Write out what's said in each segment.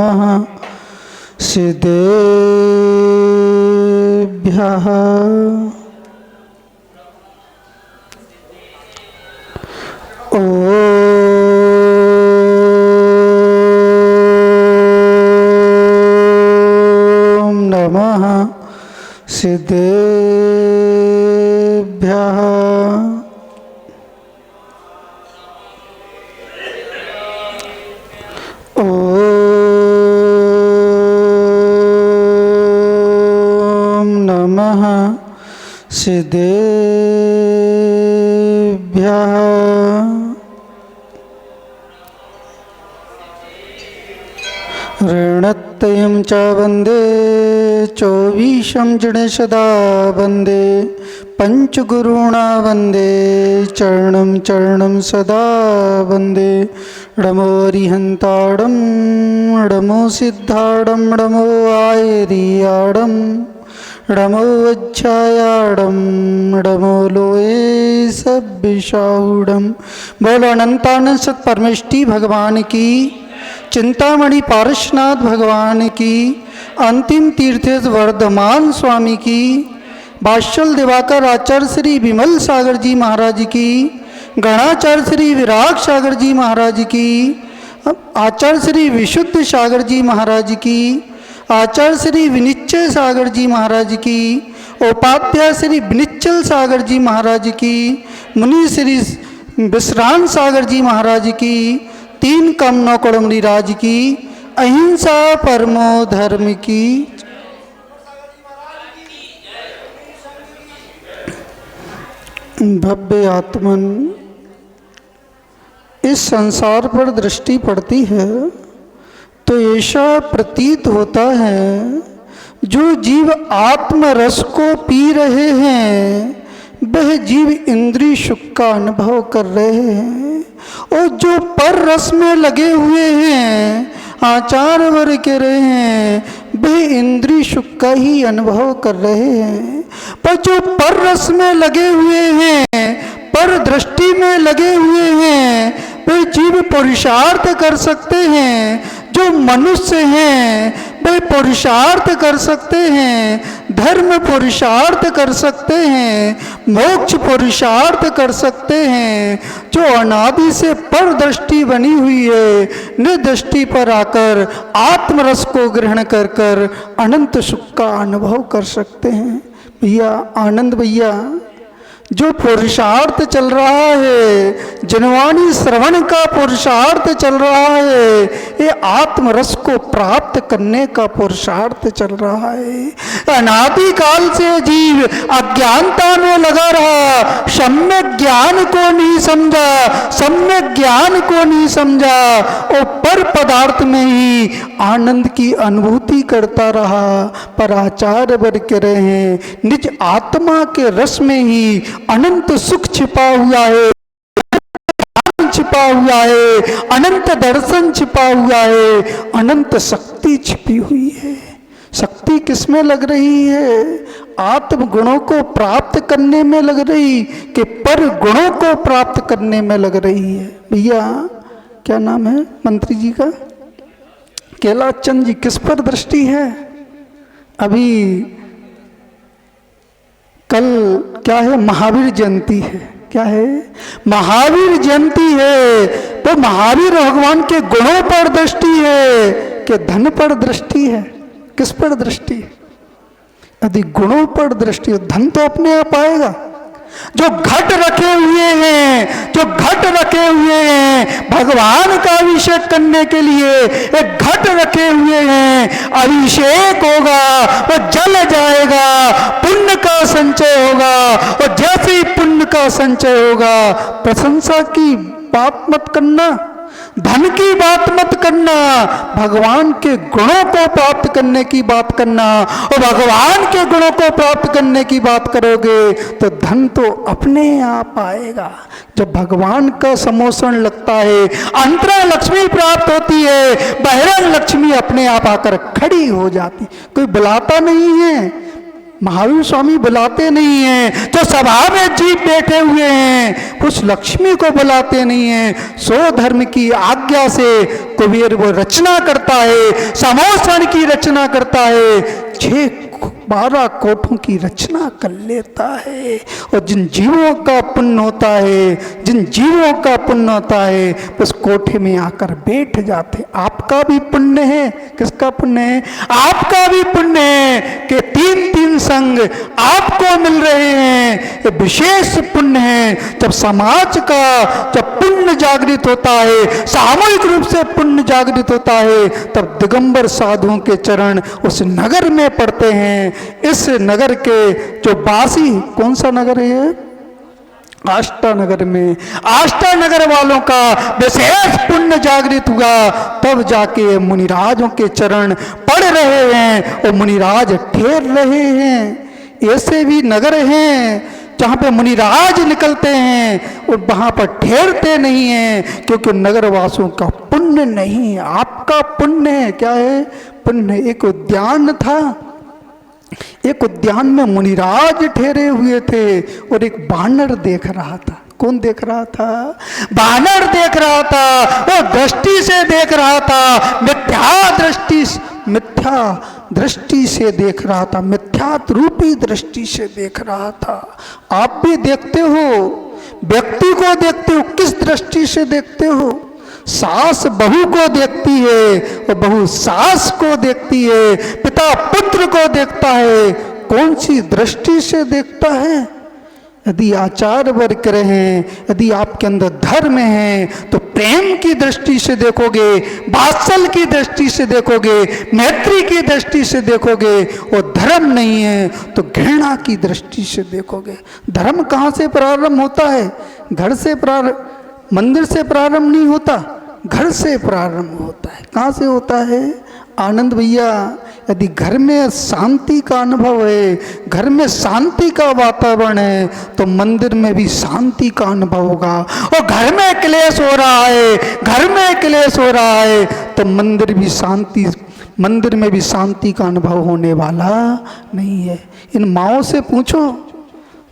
नमः सिद्धेभ्यः। ओम नमः सिद्धेभ्यः। सिद्धेभ्यः। ऋणत्रयं च वन्दे चौवीशं जडशदा वन्दे पंचगुरुणा वन्दे चरणं चरणं सदा वन्दे। णमो रिहन्ताडं णमो सिद्धाडं णमो आयरियाडं णमो वज्रायाडं णमो लोये सब्बिशाहुडं। बोलो अनंतानंद सत परमेष्टि भगवान की, चिंतामणि पारसनाथ भगवान की, अंतिम तीर्थेश वर्धमान स्वामी की, बादशाह दिवाकर आचार्य श्री विमल सागर जी महाराज की, गणाचार्य श्री विराग सागर जी महाराज की, आचार्य श्री विशुद्ध सागर जी महाराज की, आचार्य श्री विनिश्चय सागर जी महाराज की, उपाध्याय श्री विनिश्चल सागर जी महाराज की, मुनि श्री विश्रांत सागर जी महाराज की, तीन कम नौकड़ मुनिराज की, अहिंसा परमो धर्म की। भव्य आत्मन इस संसार पर दृष्टि पड़ती है तो ऐसा प्रतीत होता है जो जीव आत्मरस को पी रहे हैं वह जीव इंद्रिय सुख का अनुभव कर रहे हैं, और जो पर रस में लगे हुए हैं आचार्य वर्ग कह रहे हैं वह इंद्रिय सुख का ही अनुभव कर रहे हैं। पर जो पर रस में लगे हुए हैं, पर दृष्टि में लगे हुए हैं, वे जीव पुरुषार्थ कर सकते हैं। जो मनुष्य हैं वे पुरुषार्थ कर सकते हैं, धर्म पुरुषार्थ कर सकते हैं, मोक्ष पुरुषार्थ कर सकते हैं। जो अनादि से पर दृष्टि बनी हुई है निर्दृष्टि पर आकर आत्मरस को ग्रहण कर कर अनंत सुख का अनुभव कर सकते हैं। भैया आनंद भैया, जो पुरुषार्थ चल रहा है, जनवाणी श्रवण का पुरुषार्थ चल रहा है, ये आत्मरस को प्राप्त करने का पुरुषार्थ चल रहा है। अनादि काल से जीव अज्ञानता में लगा रहा, सम्यक ज्ञान को नहीं समझा, सम्यक ज्ञान को नहीं समझा, और पर पदार्थ में ही आनंद की अनुभूति करता रहा। पर आचार्य वर्ग कह रहे हैं निज आत्मा के रस में ही अनंत सुख छिपा हुआ है, छिपा हुआ है, अनंत दर्शन छिपा हुआ है, अनंत शक्ति छिपी हुई है। शक्ति किसमें लग रही है? आत्म गुणों को प्राप्त करने में लग रही कि पर गुणों को प्राप्त करने में लग रही है। भैया क्या नाम है मंत्री जी का? कैलाश चंद जी, किस पर दृष्टि है? अभी कल क्या है? महावीर जयंती है। क्या है? महावीर जयंती है। तो महावीर भगवान के गुणों पर दृष्टि है कि धन पर दृष्टि है? किस पर दृष्टि है? यदि गुणों पर दृष्टि हो, धन तो अपने आप आएगा। जो घट रखे हुए हैं, जो घट रखे हुए हैं भगवान का अभिषेक करने के लिए, एक घट रखे हुए हैं, अभिषेक होगा वो जल जाएगा, पुण्य का संचय होगा, और जैसे ही पुण्य का संचय होगा, प्रशंसा की बात मत करना, धन की बात मत करना, भगवान के गुणों को प्राप्त करने की बात करना। और भगवान के गुणों को प्राप्त करने की बात करोगे तो धन तो अपने आप आएगा। जब भगवान का समोषण लगता है अंतरा लक्ष्मी प्राप्त होती है, बहिरंग लक्ष्मी अपने आप आकर खड़ी हो जाती। कोई बुलाता नहीं है, महावीर स्वामी बुलाते नहीं हैं, जो सभा में जीव बैठे हुए हैं उस लक्ष्मी को बुलाते नहीं हैं। सो धर्म की आज्ञा से कुबेर वो रचना करता है, समोसन की रचना करता है, 6-12 कोठों की रचना कर लेता है। और जिन जीवों का पुण्य होता है, जिन जीवों का पुण्य होता है, उस कोठे में आकर बैठ जाते। आपका भी पुण्य है। किसका पुण्य है? आपका भी पुण्य है कि 3-3 संग आपको मिल रहे हैं। ये विशेष पुण्य है। जब समाज का जब पुण्य जागृत होता है, सामूहिक रूप से पुण्य जागृत होता है, तब दिगंबर साधुओं के चरण उस नगर में पड़ते हैं। इस नगर के जो बासी, कौन सा नगर है? आष्टा नगर में, आष्टा नगर वालों का विशेष पुण्य जागृत हुआ, तब जाके मुनिराजों के चरण पड़ रहे हैं और मुनिराज ठहर रहे हैं। ऐसे भी नगर हैं जहाँ पे मुनिराज निकलते हैं और वहाँ पर ठहरते नहीं हैं, क्योंकि नगरवासियों का पुण्य नहीं है। आपका पुण्य है। क्या है? पुण्य। एक उद्यान था, एक उद्यान में मुनिराज ठहरे हुए थे और एक बानर देख रहा था। कौन देख रहा था? बानर देख रहा था। वो दृष्टि से देख रहा था, मिथ्या दृष्टि से देख रहा था, मिथ्या रूपी दृष्टि से देख रहा था। आप भी देखते हो, व्यक्ति को देखते हो, किस दृष्टि से देखते हो? सास बहू को देखती है और बहू सास को देखती है, पिता पुत्र को देखता है। कौन सी दृष्टि से देखता है? यदि आचार वर्ग रहें, यदि आपके अंदर धर्म है, तो प्रेम की दृष्टि से देखोगे, वात्सल की दृष्टि से देखोगे, मैत्री की दृष्टि से देखोगे। और धर्म नहीं है तो घृणा की दृष्टि से देखोगे। धर्म कहाँ से प्रारंभ होता है? घर से प्रारंभ, मंदिर से प्रारंभ नहीं होता, घर से प्रारंभ होता है। कहाँ से होता है? आनंद भैया, यदि घर में शांति का अनुभव है, घर में शांति का वातावरण है, तो मंदिर में भी शांति का अनुभव होगा। और घर में क्लेश हो रहा है, घर में क्लेश हो रहा है, तो मंदिर में भी शांति का अनुभव होने वाला नहीं है। इन माओं से पूछो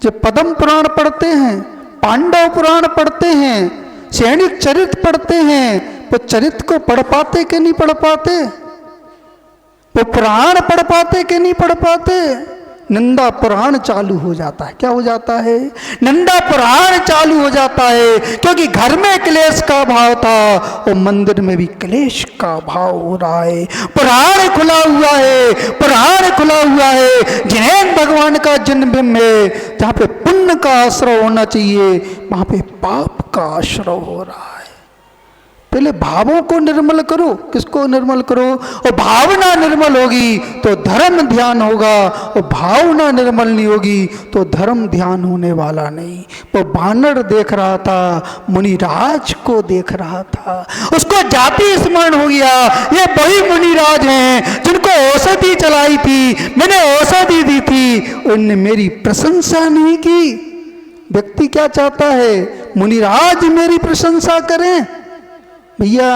जो पद्म पुराण पढ़ते हैं, पांडव पुराण पढ़ते हैं, सैनिक चरित्र पढ़ते हैं, वो चरित्र को पढ़ पाते कि नहीं पढ़ पाते? वो पुराण पढ़ पाते कि नहीं पढ़ पाते? निंदा पुराण चालू हो जाता है। क्या हो जाता है? निंदा पुराण चालू हो जाता है, क्योंकि घर में क्लेश का भाव था और मंदिर में भी क्लेश का भाव हो रहा है। पुराण खुला हुआ है, पुराण खुला हुआ है। जिनेन्द्र भगवान का जन्म है, जहाँ पे पुण्य का आश्रय होना चाहिए, वहाँ पे पाप का आश्रय हो रहा है। पहले भावों को निर्मल करो। किसको निर्मल करो? और भावना निर्मल होगी तो धर्म ध्यान होगा, और भावना निर्मल नहीं होगी तो धर्म ध्यान होने वाला नहीं। वो बानर देख रहा था, मुनिराज को देख रहा था, उसको जाति स्मरण हो गया। ये वही मुनिराज हैं जिनको औषधि चलाई थी, मैंने औषधि दी थी, उनने मेरी प्रशंसा नहीं की। व्यक्ति क्या चाहता है? मुनिराज मेरी प्रशंसा करें। भैया,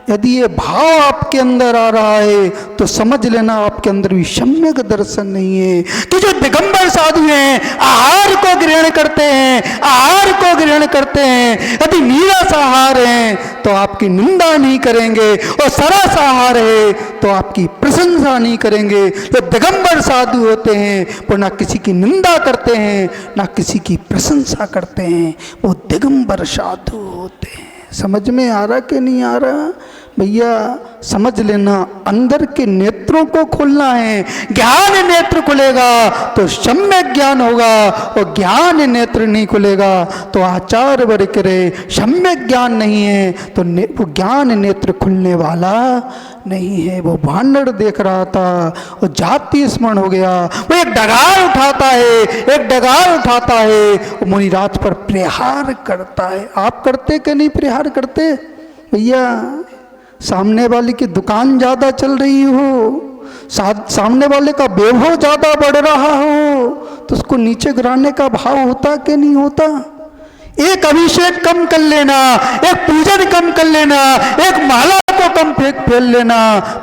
यदि ये भाव आपके अंदर आ रहा है तो समझ लेना आपके अंदर भी सम्यक दर्शन नहीं है। कि जो दिगंबर साधु हैं, आहार को ग्रहण करते हैं, आहार को ग्रहण करते हैं, यदि नीरस आहार है तो आपकी निंदा नहीं करेंगे, और सरस आहार है तो आपकी प्रशंसा नहीं करेंगे। जो दिगंबर साधु होते हैं वो ना किसी की निंदा करते हैं, ना किसी की प्रशंसा करते हैं, वो दिगंबर साधु होते हैं। समझ में आ रहा कि नहीं आ रहा? भैया समझ लेना, अंदर के नेत्रों को खोलना है। ज्ञान नेत्र खुलेगा तो सम्यक ज्ञान होगा, और ज्ञान नेत्र नहीं खुलेगा तो आचार वर्ग करे। सम्यक ज्ञान नहीं है तो वो ज्ञान नेत्र खुलने वाला नहीं है। वो बानर देख रहा था और जाति स्मरण हो गया। वो एक डगार उठाता है, एक डगार उठाता है, वो मुनिराज पर प्रहार करता है। आप करते कि नहीं प्रहार करते? भैया, सामने वाले की दुकान ज़्यादा चल रही हो, सामने वाले का वैभव ज़्यादा बढ़ रहा हो, तो उसको नीचे गिराने का भाव होता कि नहीं होता? एक अभिषेक कम कर लेना, एक पूजन कम कर लेना, एक माला को को कम फेल लेना,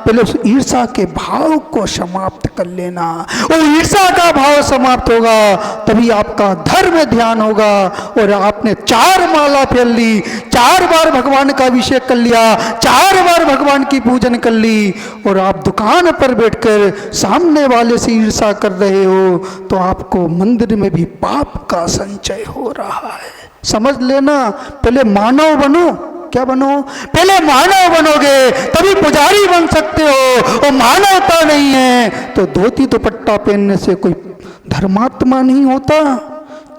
पहले उस ईर्षा के भाव को समाप्त कर लेना। वो ईर्षा का भाव समाप्त होगा तभी आपका धर्म ध्यान होगा। और आपने 4 माला फेल ली, 4 बार भगवान का अभिषेक कर लिया, 4 बार भगवान की पूजन कर ली, और आप दुकान पर बैठकर सामने वाले से ईर्षा कर रहे हो, तो आपको मंदिर में भी पाप का संचय हो रहा है। समझ लेना, पहले मानव बनो। क्या बनो? पहले मानव बनोगे तभी पुजारी बन सकते हो। और मानवता नहीं है तो धोती दुपट्टा पहनने से कोई धर्मात्मा नहीं होता,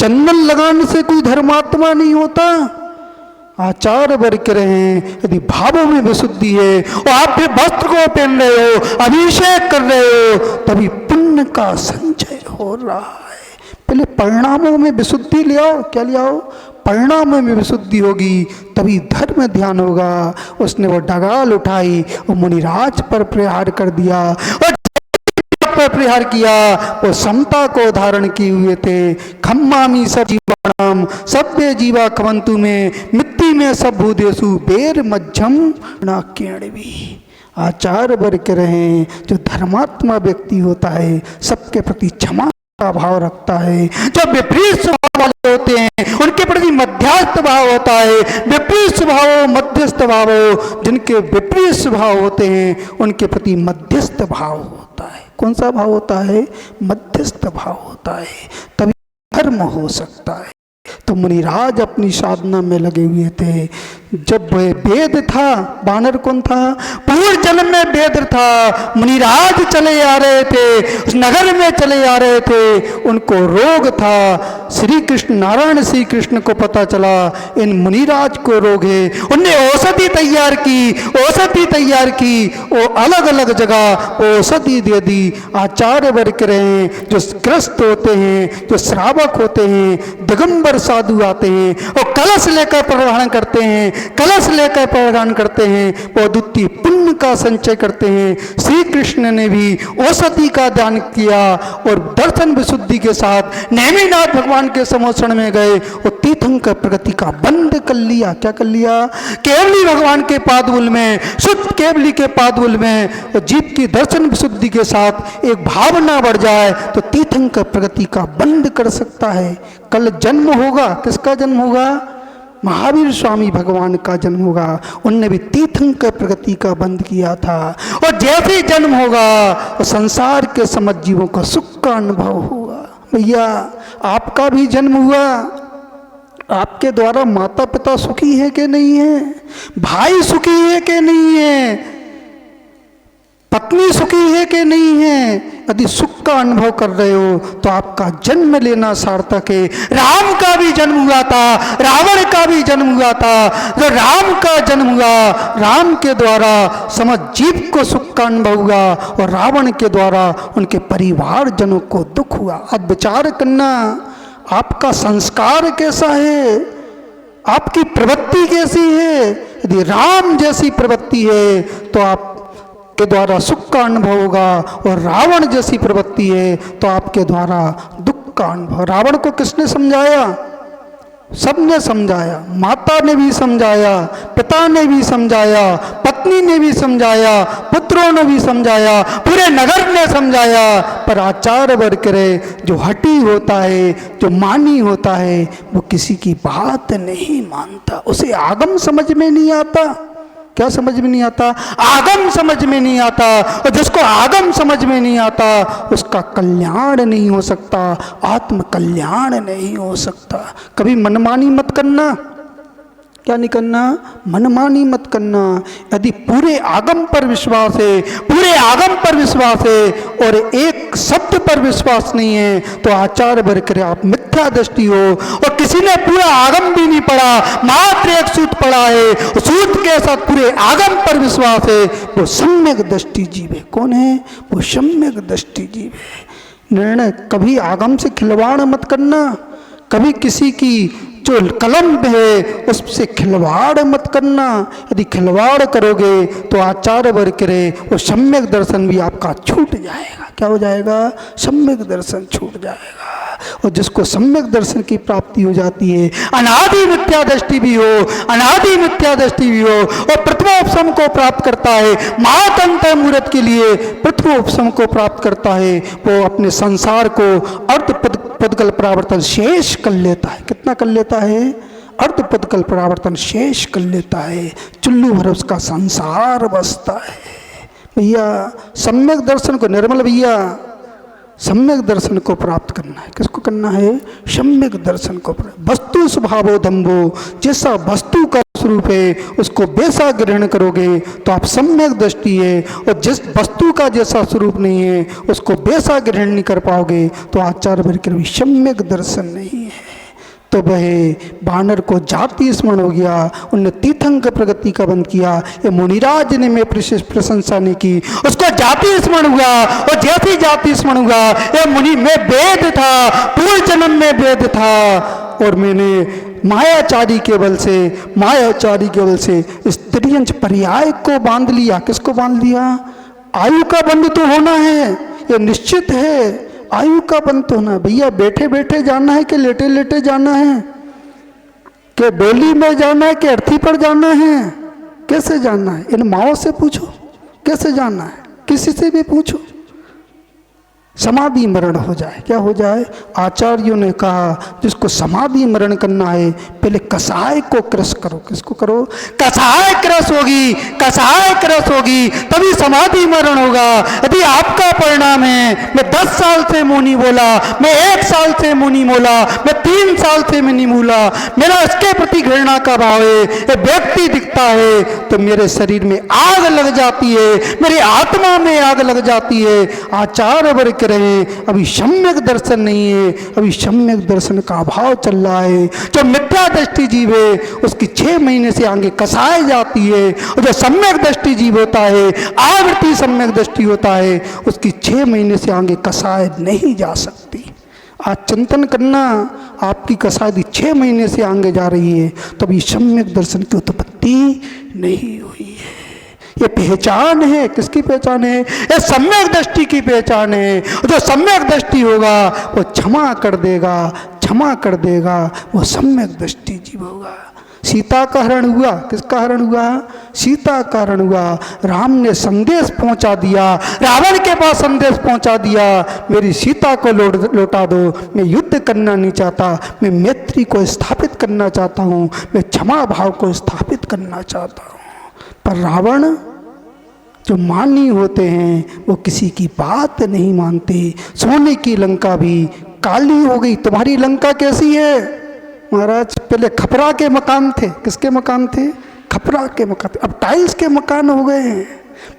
चंदन लगाने से कोई धर्मात्मा नहीं होता। आचार वर्ग रहे, यदि भावों में विशुद्धि है और आप भी वस्त्र को पहन रहे हो, अभिषेक कर रहे हो, तभी पुण्य का संचय हो रहा है। पहले परिणामों में विशुद्धि ले आओ। क्या ले आओ? परिणामों में विशुद्धि होगी तभी धर्म ध्यान होगा। उसने वो डगाल उठाई और मुनिराज पर प्रहार कर दिया, और पर प्रहार किया, वो समता को धारण किए हुए थे। खम्मामी सब जीवाणाम सभ्य जीवा खवंतु में मिट्टी में सब भूदेशु बेर मध्यम नाक्यणवी। आचार वर्ग रहे, जो धर्मात्मा व्यक्ति होता है सबके प्रति क्षमा का भाव रखता है। जो विपरीत स्वभाव वाले होते हैं उनके प्रति मध्यस्थ भाव होता है। विपरीत स्वभाव मध्यस्थ भाव, जिनके विपरीत स्वभाव होते हैं उनके प्रति मध्यस्थ भाव होता है। कौन सा भाव होता है? मध्यस्थ भाव होता है, तभी धर्म हो सकता है। तो मुनिराज अपनी साधना में लगे हुए थे। जब वेद था, वानर कौन था? पूर्व जन्म में वेद था। मुनिराज चले आ रहे थे, उस नगर में चले आ रहे थे, उनको रोग था। श्री कृष्ण, नारायण श्री कृष्ण को पता चला इन मुनिराज को रोग है। उनने औषधि तैयार की, औषधि तैयार की, वो अलग अलग जगह औषधि दे दी। आचार्य वर्ग रहे, जो ग्रस्त होते हैं, जो श्रावक होते हैं, दिगंबर साधु आते हैं और कलश लेकर प्रदान करते हैं, कलश लेकर प्रदान करते हैं, वो द्वितीय पुण्य का संचय करते हैं। श्री कृष्ण ने भी औषधि का दान किया और दर्शन विशुद्धि के साथ नेमिनाथ भगवान के समोषण में गए और तीर्थंकर प्रगति का बंद कर लिया। क्या कर लिया? केवली भगवान के पादुल में, शुद्ध केवली के पादुल में जीव की दर्शन विशुद्धि के साथ एक भावना बढ़ जाए तो तीर्थंकर प्रगति का बंद कर सकता है। कल जन्म होगा, किसका जन्म होगा? महावीर स्वामी भगवान का जन्म होगा। उनने भी तीर्थंकर प्रगति का बंद किया था। और जैसे जन्म होगा तो संसार के समझ जीवों का सुख का अनुभव होगा। भैया आपका भी जन्म हुआ, आपके द्वारा माता पिता सुखी है कि नहीं है? भाई सुखी है कि नहीं है? पत्नी सुखी है कि नहीं है? यदि सुख का अनुभव कर रहे हो तो आपका जन्म लेना सार्थक है। राम का भी जन्म हुआ था, रावण का भी जन्म हुआ था। जो राम का जन्म हुआ, राम के द्वारा समझ जीव को सुख का अनुभव हुआ और रावण के द्वारा उनके परिवार जनों को दुख हुआ। अब विचार करना, आपका संस्कार कैसा है, आपकी प्रवृत्ति कैसी है। यदि राम जैसी प्रवृत्ति है तो आप के द्वारा सुख का अनुभव होगा, और रावण जैसी प्रवृत्ति है तो आपके द्वारा दुख का अनुभव। रावण को किसने समझाया? सबने समझाया। माता ने भी समझाया, पिता ने भी समझाया, पत्नी ने भी समझाया, पुत्रों ने भी समझाया, पूरे नगर ने समझाया। पर आचार्य वर्ग रहे, जो हठी होता है, जो मानी होता है, वो किसी की बात नहीं मानता। उसे आगम समझ में नहीं आता। क्या समझ में नहीं आता? आगम समझ में नहीं आता। और जिसको आगम समझ में नहीं आता उसका कल्याण नहीं हो सकता, आत्म कल्याण नहीं हो सकता। कभी मनमानी मत करना। क्या नहीं करना? मनमानी मत करना। यदि पूरे आगम पर विश्वास है, पूरे आगम पर विश्वास है और एक शब्द पर विश्वास नहीं है तो आचार्य वर्ग करे आप मिथ्या दृष्टि हो। और किसी ने पूरा आगम भी नहीं पढ़ा, मात्र एक सूत्र पढ़ा है, सूत्र के साथ पूरे आगम पर विश्वास है, वो सम्यक दृष्टि जीव है। कौन है वो? सम्यक दृष्टि जीव है। निर्णय कभी आगम से खिलवाड़ मत करना। कभी किसी की जो कलम है उससे खिलवाड़ मत करना। यदि खिलवाड़ करोगे तो आचार्य वर्ग करे वो सम्यक दर्शन भी आपका छूट जाएगा। क्या हो जाएगा? सम्यक दर्शन छूट जाएगा। और जिसको सम्यक दर्शन की प्राप्ति हो जाती है, अनादि मिथ्या दृष्टि भी हो, अनादि मिथ्या दृष्टि भी हो, और प्रथमोपशम को प्राप्त करता है, महातंत मूर्त के लिए प्रथमोपशम को प्राप्त करता है, वो अपने संसार को अर्ध पदकल परावर्तन शेष कर लेता है। कितना कर लेता है? अर्ध पदकल परावर्तन शेष कर लेता है, चुल्लू भर उसका संसार बसता है। भैया सम्यक दर्शन को, निर्मल भैया, सम्यक दर्शन को प्राप्त करना है। किसको करना है? सम्यक दर्शन को। वस्तु स्वभावो धम्भो, जैसा वस्तु का स्वरूप है उसको वैसा ग्रहण करोगे तो आप सम्यक दृष्टि है, और जिस वस्तु का जैसा स्वरूप नहीं है उसको वैसा ग्रहण नहीं कर पाओगे तो आचार्य वर्ग के सम्यक दर्शन नहीं है। तो वह बानर को जाति स्मरण हो गया, उनने तीर्थंक प्रगति का बंद किया। ये मुनिराज ने मैं प्रशंसा नहीं की, उसको जाति स्मरण हुआ, और जैसी जाति स्मरण हुआ, ये मुनि में वेद था, पूर्व जन्म में वेद था, और मैंने मायाचारी के बल से स्त्रियंच पर्याय को बांध लिया। किसको बांध लिया? आयु का बंध तो होना है, ये निश्चित है, आयु का बंध तो होना। भैया बैठे बैठे जाना है कि लेटे लेटे जाना है, कि डोली में जाना है कि अर्थी पर जाना है, कैसे जाना है? इन माओ से पूछो कैसे जाना है, किसी से भी पूछो। समाधि मरण हो जाए, क्या हो जाए? आचार्यों ने कहा जिसको समाधि मरण करना है पहले कसाय को क्रश करो। किसको करो? कसाय क्रश होगी, कसाय क्रश होगी तभी समाधि मरण होगा। यदि आपका परिणाम है मैं 10 साल से मुंह नहीं बोला, मैं 1 साल से मुंह नहीं बोला, मैं 3 साल से मैं नहीं बोला, मेरा इसके प्रति घृणा का भाव है, ये व्यक्ति दिखता है तो मेरे शरीर में आग लग जाती है, मेरी आत्मा में आग लग जाती है। आचार्य वर्ग रहे अभी सम्यक दर्शन नहीं है, अभी सम्यक दर्शन का अभाव चल रहा है। जो मिथ्या दृष्टि जीव है उसकी 6 महीने से आगे कसाई जाती है, और जो सम्यक दृष्टि जीव होता है, आवृत्ति सम्यक दृष्टि होता है, उसकी 6 महीने से आगे कसाई नहीं जा सकती। आज चिंतन करना, आपकी कसाई 6 महीने से आगे जा रही है तो अभी सम्यक दर्शन की उत्पत्ति नहीं हुई है। ये पहचान है, किसकी पहचान है? ये सम्यक दृष्टि की पहचान है। जो सम्यक दृष्टि होगा वो क्षमा कर देगा, क्षमा कर देगा, वो सम्यक दृष्टि जीव होगा। सीता का हरण हुआ, किसका हरण हुआ? सीता का हरण हुआ। राम ने संदेश पहुंचा दिया, रावण के पास संदेश पहुंचा दिया, मेरी सीता को लौटा दो, मैं युद्ध करना नहीं चाहता, मैं मैत्री को स्थापित करना चाहता हूँ, मैं क्षमा भाव को स्थापित करना चाहता हूँ। पर रावण जो मानी होते हैं वो किसी की बात नहीं मानते। सोने की लंका भी काली हो गई। तुम्हारी लंका कैसी है? महाराज पहले खपरा के मकान थे। किसके मकान थे? खपरा के मकान थे, अब टाइल्स के मकान हो गए हैं।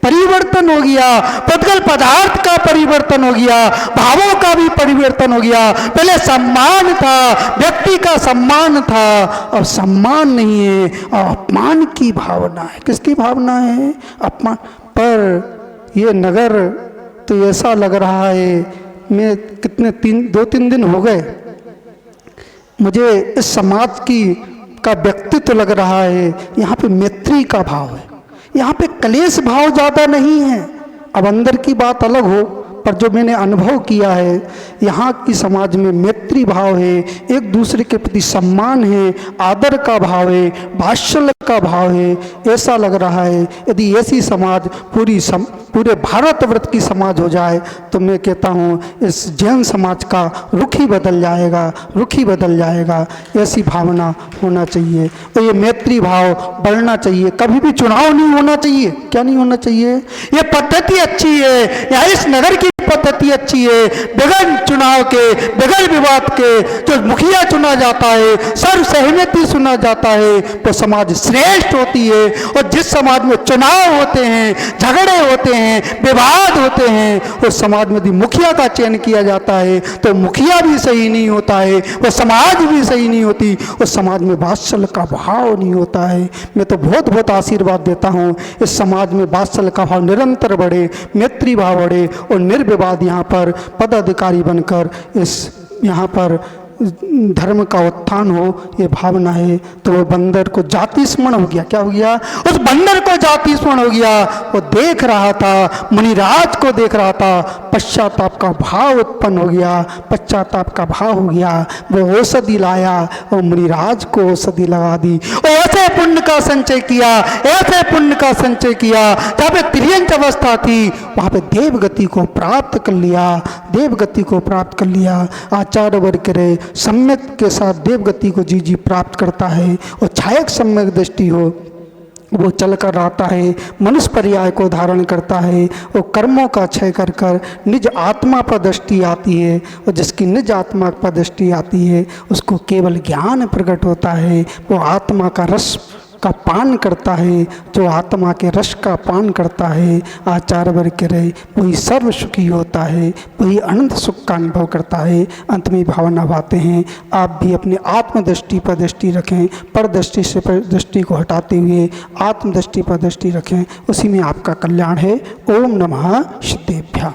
परिवर्तन हो गया, पदगल पदार्थ का परिवर्तन हो गया, भावों का भी परिवर्तन हो गया। पहले सम्मान था, व्यक्ति का सम्मान था, अब सम्मान नहीं है, और अपमान की भावना है। किसकी भावना है? अपमान। पर ये नगर तो ऐसा लग रहा है, मैं कितने 2-3 दिन हो गए, मुझे इस समाज का व्यक्तित्व लग रहा है, यहाँ पे मैत्री का भाव है, यहाँ पे क्लेश भाव ज़्यादा नहीं है। अब अंदर की बात अलग हो, पर जो मैंने अनुभव किया है यहाँ की समाज में मैत्री भाव है, एक दूसरे के प्रति सम्मान है, आदर का भाव है, वात्सल्य का भाव है। ऐसा लग रहा है यदि ऐसी समाज पूरे भारतवर्ष की समाज हो जाए तो मैं कहता हूँ इस जैन समाज का रुख ही बदल जाएगा, रुख ही बदल जाएगा। ऐसी भावना होना चाहिए, तो ये मैत्री भाव बढ़ना चाहिए। कभी भी चुनाव नहीं होना चाहिए। क्या नहीं होना चाहिए? ये पद्धति अच्छी है, या इस नगर की पद्धति अच्छी है, बगैर चुनाव के, बगैर विवाद के जो मुखिया चुना जाता है, सर्व सहमति सुना जाता है, तो समाज श्रेष्ठ होती है। और जिस समाज में चुनाव होते हैं, झगड़े होते हैं, विवाद होते हैं, उस समाज में यदि मुखिया का चयन किया जाता है तो मुखिया भी सही नहीं होता है, वो समाज भी सही नहीं होती, उस समाज में वात्सल्य का भाव नहीं होता है। मैं तो बहुत बहुत आशीर्वाद देता हूँ इस समाज में वात्सल्य का भाव निरंतर बढ़े, मैत्री भाव बढ़े, और निर्विवाद यहाँ पर पदाधिकारी बनकर इस यहाँ पर धर्म का उत्थान हो, ये भावना है। तो वो बंदर को जाति स्मरण हो गया। क्या हो गया? उस बंदर को जाति स्मरण हो गया। वो देख रहा था, मुनिराज को देख रहा था, पश्चाताप का भाव उत्पन्न हो गया, पश्चाताप का भाव हो गया। वो औषधि लाया और मुनिराज को औषधि लगा दी। और ऐसे पुण्य का संचय किया, ऐसे पुण्य का संचय किया, जहाँ पे तिर्यंच अवस्था थी वहाँ पे देवगति को प्राप्त कर लिया, देवगति को प्राप्त कर लिया। आचार्य वर्ग करे सम्यक के साथ देवगति को जी जी प्राप्त करता है। और छायक सम्यक दृष्टि हो, वो चल कर आता है, मनुष्य पर्याय को धारण करता है, वो कर्मों का क्षय कर कर निज आत्मा पर दृष्टि आती है। और जिसकी निज आत्मा पर दृष्टि आती है उसको केवल ज्ञान प्रकट होता है। वो आत्मा का रस का पान करता है, जो आत्मा के रस का पान करता है, आचार्य वर्ग कह रहे वही सर्व सुखी होता है, वही अनंत सुख का अनुभव करता है। अंत में भावना भाते हैं, आप भी अपने आत्मदृष्टि पर दृष्टि रखें, पर दृष्टि से पर दृष्टि को हटाते हुए आत्मदृष्टि पर दृष्टि रखें, उसी में आपका कल्याण है। ओम नमः सिद्धेभ्यः।